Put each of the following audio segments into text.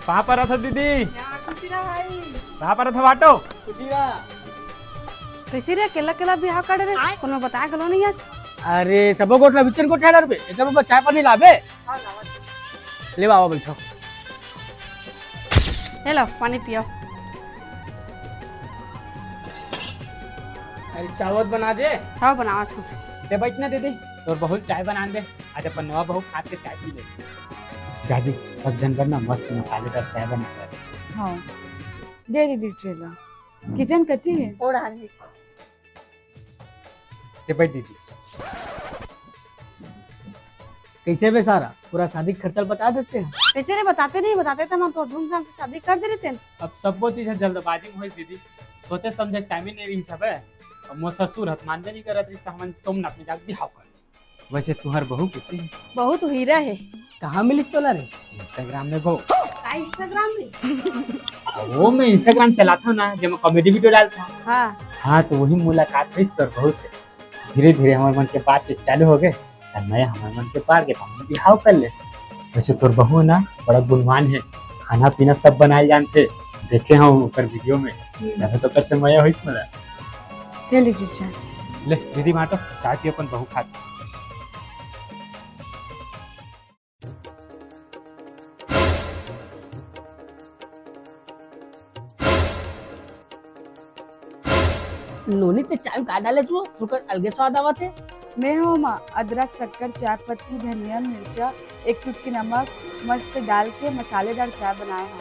कहाँ पर था दीदी? कहाँ पर था बाटो? कैसे रे केला केला बिहाव कर रे कोनो बताया गलो नहीं आज। अरे सबो गोटला विचन को ठहर पे एक बार चाय पानी लाबे। ले बाबा बैठो। ले लो पानी पियो। अरे चावल बना दे। हाँ बनावा था। ते बैठ ना दीदी, तो बहुत चाय बना दे। आज अपन नवा बहू खाद के चाय पी ले। जाजी सब जनकर ना मस्त मसालेदार चाय बना दे। हाँ दे दीदी ट्रेला किचन कती है और आने ते बैठ दीदी। कैसे बे सारा पूरा शादी का खर्चा बता देते हैं। कैसे रे बताते नहीं बताते तो हम तो धूमधाम से शादी कर दे रहे थे। अब सब वो चीज जल्दबाजी में हुई दीदी, सोचे समझे टाइम ही नहीं रही सब है। अब मोर ससुर हत मानते नहीं करत रही तो हम सोमनाथ में जाके बिहाव कर। वैसे तुम्हार बहू किसी बहुत हीरा है। कहाँ मिलिस तोला रे? इंस्टाग्राम में बहू। का इंस्टाग्राम में? वो मैं इंस्टाग्राम चलाता हूँ ना, जब मैं कॉमेडी वीडियो डालता हूँ। हाँ तो वही मुलाकात हुई तोर बहू से। धीरे धीरे हमारे मन के बात चालू हो गए और मैं हमारे मन के पार के हम बिहाव कर ले। वैसे तोर बहू ना बड़ा गुणवान है, खाना पीना सब बनाए जानते, देखे हम ऊपर वीडियो में। तो कैसे मया हुई इसमें ले लीजिए चाय। ले दीदी बाटो चाय पी अपन बहू खाते। नोनी ते चाय का डाले छो तुकर अलगे स्वाद आवत है। मैं हूँ माँ अदरक शक्कर चाय पत्ती धनिया मिर्चा एक चुटकी नमक मस्त डाल के मसालेदार चाय बनाए हैं।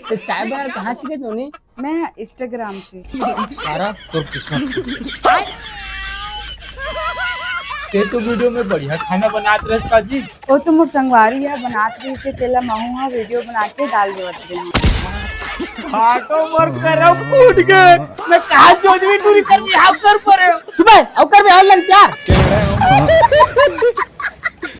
ते चाय बना कहाँ सीखे नोनी? मैं इंस्टाग्राम से। सारा तो किस्मत। ते तो वीडियो में बढ़िया खाना बनाते रहे का जी। वो तो मोर संगवारी है बनात रही से तेला महू है वीडियो बना के डाल देवत रहे। हाटो मर करो फूट गए। मैं कहा जोजवी टूरी कर बिहाव कर परे। सुबह औकर में ऑनलाइन प्यार।